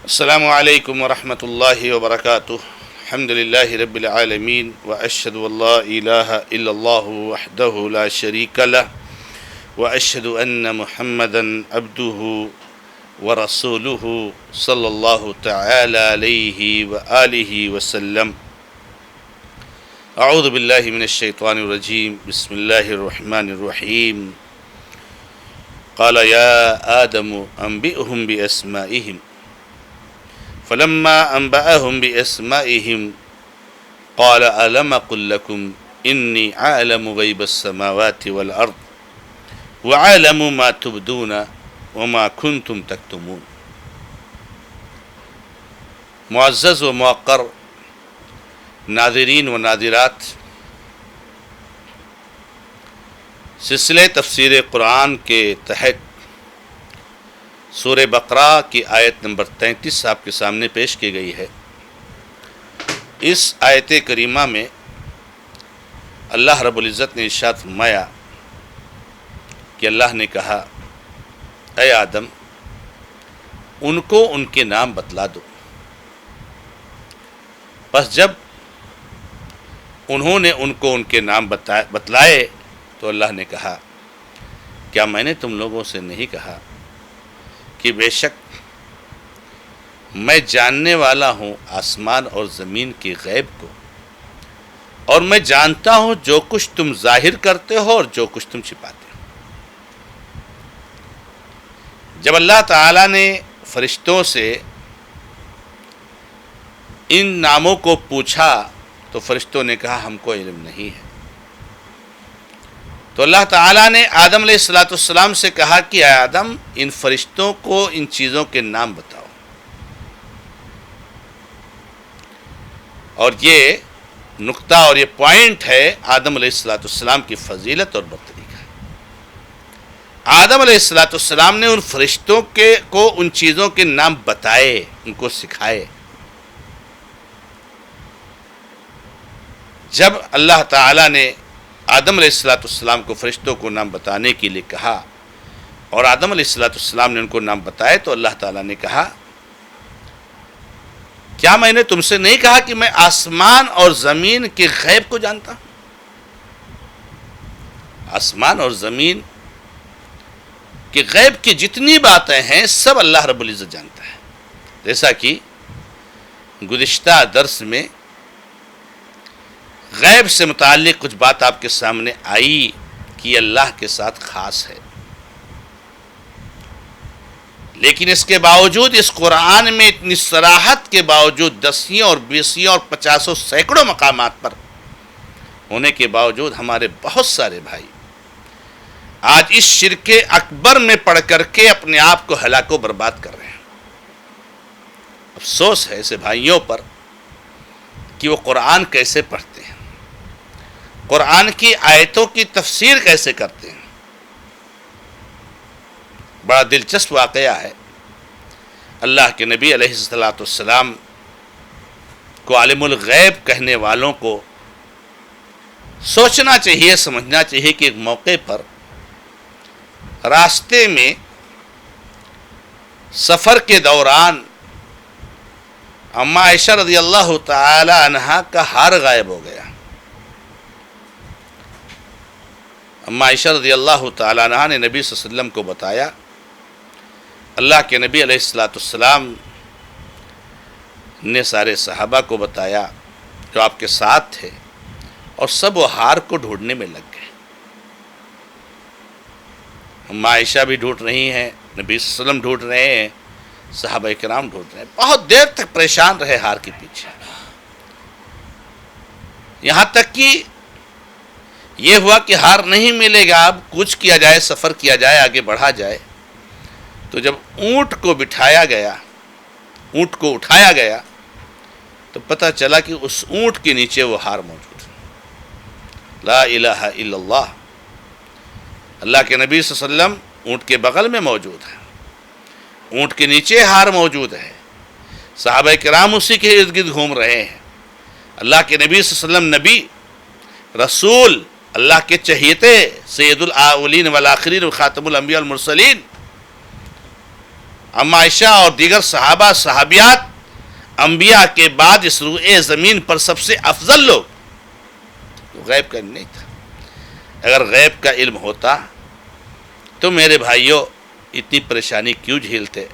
السلام علیکم ورحمۃ اللہ وبرکاتہ. الحمد للہ رب العالمین واشہد ان لا الہ الا اللہ وحدہ لا شریک لہ واشہد ان محمدا عبدہ ورسولہ صلی اللہ تعالی علیہ وآلہ وسلم. اعوذ باللہ من الشیطان الرجیم. بسم اللہ الرحمن الرحیم. قال یا آدم انبئهم باسمائهم فلما انبأهم باسمائهم قال الم اقل لكم انی اعلم غیب السماوات والارض وعلم ما تبدون وما کنتم تکتمون. معزز و موقر ناظرین و ناظرات، سلسلے تفسیر قرآن کے تحت سورہ بقرہ کی آیت نمبر 33 آپ کے سامنے پیش کی گئی ہے. اس آیت کریمہ میں اللہ رب العزت نے ارشاد فرمایا کہ اللہ نے کہا اے آدم ان کو ان کے نام بتلا دو. بس جب انہوں نے ان کو ان کے نام بتلائے تو اللہ نے کہا کیا میں نے تم لوگوں سے نہیں کہا کہ بے شک میں جاننے والا ہوں آسمان اور زمین کے غیب کو، اور میں جانتا ہوں جو کچھ تم ظاہر کرتے ہو اور جو کچھ تم چھپاتے ہو. جب اللہ تعالیٰ نے فرشتوں سے ان ناموں کو پوچھا تو فرشتوں نے کہا ہم کو علم نہیں ہے. تو اللہ تعالیٰ نے آدم علیہ السلام سے کہا کہ اے آدم ان فرشتوں کو ان چیزوں کے نام بتاؤ. اور یہ نقطہ اور یہ پوائنٹ ہے آدم علیہ السلام کی فضیلت اور برتری کا. آدم علیہ السلام نے ان فرشتوں کو ان چیزوں کے نام بتائے، ان کو سکھائے. جب اللہ تعالیٰ نے آدم علیہ السلام کو فرشتوں کو نام بتانے کے لیے کہا اور آدم علیہ السلام نے ان کو نام بتائے تو اللہ تعالیٰ نے کہا کیا میں نے تم سے نہیں کہا کہ میں آسمان اور زمین کے غیب کو جانتا ہوں؟ آسمان اور زمین کے غیب کی جتنی باتیں ہیں سب اللہ رب العزت جانتا ہے. جیسا کہ گزشتہ درس میں غیب سے متعلق کچھ بات آپ کے سامنے آئی کہ یہ اللہ کے ساتھ خاص ہے، لیکن اس کے باوجود اس قرآن میں اتنی صراحت کے باوجود 10 اور 20 اور 50 سینکڑوں مقامات پر ہونے کے باوجود ہمارے بہت سارے بھائی آج اس شرک اکبر میں پڑھ کر کے اپنے آپ کو ہلاک و برباد کر رہے ہیں. افسوس ہے ایسے بھائیوں پر کہ وہ قرآن کیسے پڑھتے ہیں، قرآن کی آیتوں کی تفسیر کیسے کرتے ہیں. بڑا دلچسپ واقعہ ہے. اللہ کے نبی علیہ السلام کو عالم الغیب کہنے والوں کو سوچنا چاہیے، سمجھنا چاہیے کہ ایک موقع پر راستے میں سفر کے دوران اما عائشہ رضی اللہ تعالی عنہا کا ہار غائب ہو گیا. اما عائشہ رضی اللہ تعالی عنہا نے نبی صلی اللہ علیہ وسلم کو بتایا. اللہ کے نبی علیہ السلام نے سارے صحابہ کو بتایا جو آپ کے ساتھ تھے، اور سب وہ ہار کو ڈھونڈنے میں لگ گئے. اما عائشہ بھی ڈھونڈ رہی ہیں، نبی صلی اللہ علیہ وسلم ڈھونڈ رہے ہیں، صحابہ کرام ڈھونڈ رہے ہیں. بہت دیر تک پریشان رہے ہار کے پیچھے، یہاں تک کہ یہ ہوا کہ ہار نہیں ملے گا، اب کچھ کیا جائے، سفر کیا جائے، آگے بڑھا جائے. تو جب اونٹ کو بٹھایا گیا، اونٹ کو اٹھایا گیا تو پتہ چلا کہ اس اونٹ کے نیچے وہ ہار موجود ہے. لا الہ الا اللہ. اللہ کے نبی صلی اللہ علیہ وسلم اونٹ کے بغل میں موجود ہے، اونٹ کے نیچے ہار موجود ہے، صحابہ کرام اسی کے ارد گرد گھوم رہے ہیں. اللہ کے نبی صلی اللہ علیہ وسلم نبی، رسول، اللہ کے چہیتے، سید الاولین والآخرین و خاتم الانبیاء والمرسلین، اما عائشہ اور دیگر صحابہ صحابیات انبیاء کے بعد اس روئے زمین پر سب سے افضل لوگ. تو غیب کا علم نہیں تھا. اگر غیب کا علم ہوتا تو میرے بھائیوں اتنی پریشانی کیوں جھیلتے؟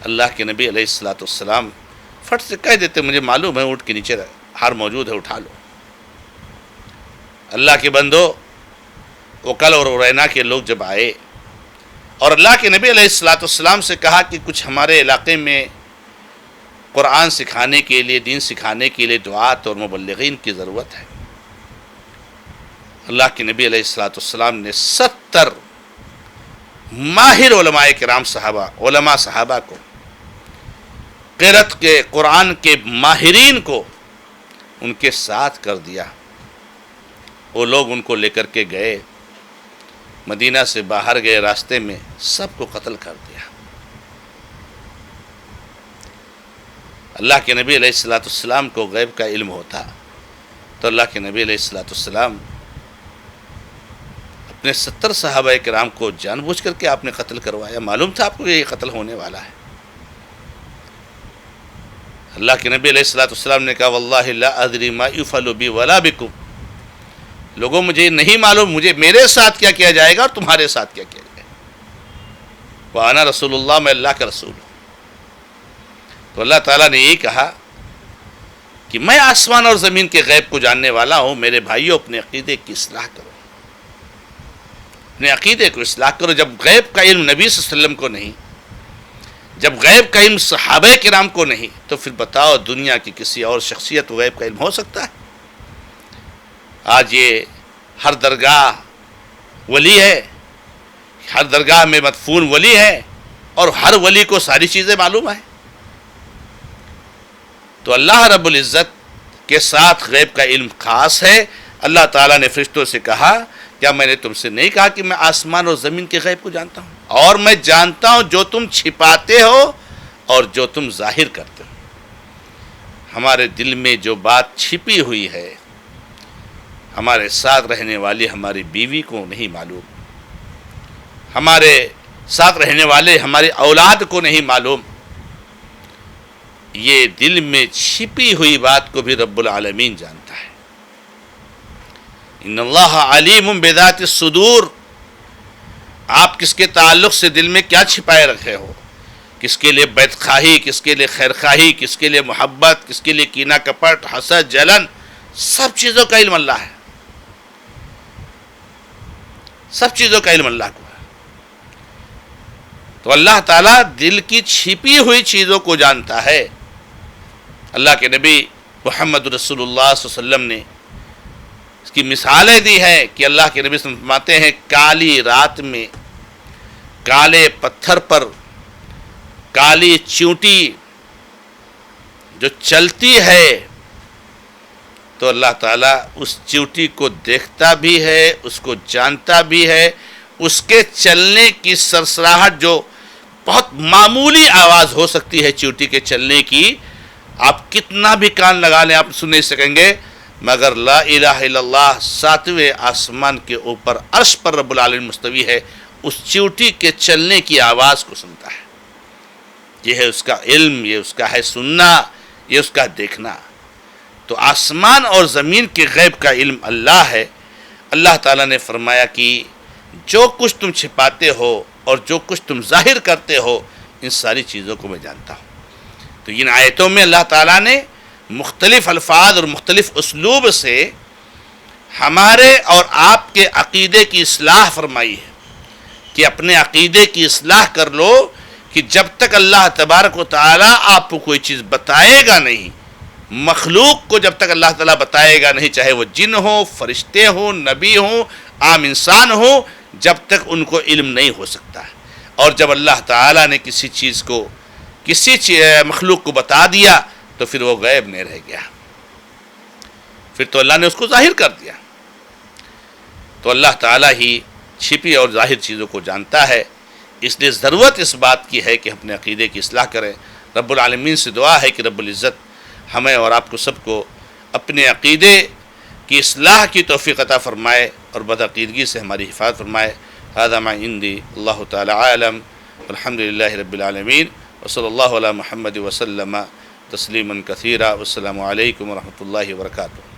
اللہ کے نبی علیہ الصلوۃ والسلام فٹ سے کہہ دیتے مجھے معلوم ہے اونٹ کے نیچے ہار موجود ہے اٹھا لو. اللہ کے بندو وکل اور رینا کے لوگ جب آئے اور اللہ کے نبی علیہ الصلوۃ والسلام سے کہا کہ کچھ ہمارے علاقے میں قرآن سکھانے کے لیے دین سکھانے کے لیے دعات اور مبلغین کی ضرورت ہے، اللہ کے نبی علیہ الصلوۃ والسلام نے 70 ماہر علماء کرام صحابہ کو قرأت کے قرآن کے ماہرین کو ان کے ساتھ کر دیا. وہ لوگ ان کو لے کر کے گئے، مدینہ سے باہر گئے، راستے میں سب کو قتل کر دیا. اللہ کے نبی علیہ الصلوۃ والسلام کو غیب کا علم ہوتا تو اللہ کے نبی علیہ الصلوۃ والسلام اپنے 70 صحابہ کرام کو جان بوجھ کر کے آپ نے قتل کروایا. معلوم تھا آپ کو یہ قتل ہونے والا ہے. اللہ کے نبی علیہ الصلوۃ والسلام نے کہا واللہ لا ادری ما یفعل بی ولا بکم. لوگوں مجھے نہیں معلوم مجھے میرے ساتھ کیا کیا جائے گا اور تمہارے ساتھ کیا کیا جائے گا. وانا رسول اللہ، میں اللہ کا رسول ہوں. تو اللہ تعالیٰ نے یہی کہا کہ میں آسمان اور زمین کے غیب کو جاننے والا ہوں. میرے بھائیوں اپنے عقیدے کی اصلاح کرو، اپنے عقیدے کو اصلاح کرو. جب غیب کا علم نبی صلی اللہ علیہ وسلم کو نہیں، جب غیب کا علم صحابہ کرام کو نہیں، تو پھر بتاؤ دنیا کی کسی اور شخصیت کو غیب کا علم ہو سکتا ہے؟ آج یہ ہر درگاہ ولی ہے، ہر درگاہ میں مدفون ولی ہے اور ہر ولی کو ساری چیزیں معلوم ہیں. تو اللہ رب العزت کے ساتھ غیب کا علم خاص ہے. اللہ تعالیٰ نے فرشتوں سے کہا کیا میں نے تم سے نہیں کہا کہ میں آسمان اور زمین کے غیب کو جانتا ہوں، اور میں جانتا ہوں جو تم چھپاتے ہو اور جو تم ظاہر کرتے ہو. ہمارے دل میں جو بات چھپی ہوئی ہے ہمارے ساتھ رہنے والی ہماری بیوی کو نہیں معلوم، ہمارے ساتھ رہنے والے ہمارے اولاد کو نہیں معلوم. یہ دل میں چھپی ہوئی بات کو بھی رب العالمین جانتا ہے. ان اللہ علیم بذات الصدور. آپ کس کے تعلق سے دل میں کیا چھپائے رکھے ہو، کس کے لیے بیت خواہی، کس کے لیے خیر خواہی، کس کے لیے محبت، کس کے لیے کینہ کپٹ، حسد، جلن، سب چیزوں کا علم اللہ ہے. سب چیزوں کا علم اللہ کو ہے. تو اللہ تعالیٰ دل کی چھپی ہوئی چیزوں کو جانتا ہے. اللہ کے نبی محمد رسول اللہ صلی اللہ علیہ وسلم نے اس کی مثالیں دی ہیں کہ اللہ کے نبی فرماتے ہیں کالی رات میں کالے پتھر پر کالی چیونٹی جو چلتی ہے تو اللہ تعالیٰ اس چیونٹی کو دیکھتا بھی ہے، اس کو جانتا بھی ہے. اس کے چلنے کی سرسراہٹ جو بہت معمولی آواز ہو سکتی ہے چیونٹی کے چلنے کی، آپ کتنا بھی کان لگا لیں آپ سن نہیں سکیں گے، مگر لا الہ الا اللہ 7ویں آسمان کے اوپر عرش پر رب العالمین مستوی ہے، اس چیونٹی کے چلنے کی آواز کو سنتا ہے. یہ ہے اس کا علم، یہ اس کا ہے سننا، یہ اس کا دیکھنا. تو آسمان اور زمین کے غیب کا علم اللہ ہے. اللہ تعالیٰ نے فرمایا کہ جو کچھ تم چھپاتے ہو اور جو کچھ تم ظاہر کرتے ہو ان ساری چیزوں کو میں جانتا ہوں. تو ان آیتوں میں اللہ تعالیٰ نے مختلف الفاظ اور مختلف اسلوب سے ہمارے اور آپ کے عقیدے کی اصلاح فرمائی ہے کہ اپنے عقیدے کی اصلاح کر لو کہ جب تک اللہ تبارک و تعالیٰ آپ کو کوئی چیز بتائے گا نہیں، مخلوق کو جب تک اللہ تعالیٰ بتائے گا نہیں، چاہے وہ جن ہو، فرشتے ہوں، نبی ہوں، عام انسان ہوں، جب تک ان کو علم نہیں ہو سکتا. اور جب اللہ تعالیٰ نے کسی چیز کو مخلوق کو بتا دیا تو پھر وہ غیب نہیں رہ گیا، پھر تو اللہ نے اس کو ظاہر کر دیا. تو اللہ تعالیٰ ہی چھپی اور ظاہر چیزوں کو جانتا ہے. اس لیے ضرورت اس بات کی ہے کہ اپنے عقیدے کی اصلاح کریں. رب العالمین سے دعا ہے کہ رب العزت ہمیں اور آپ کو سب کو اپنے عقیدے کی اصلاح کی توفیق عطا فرمائے اور بدعقیدگی سے ہماری حفاظت فرمائے. هذا ما عندي، اللہ تعالی عالم. الحمدللہ رب العالمین وصلی اللہ علی محمد وسلم تسلیما کثیرا. والسلام علیکم ورحمۃ اللہ وبرکاتہ.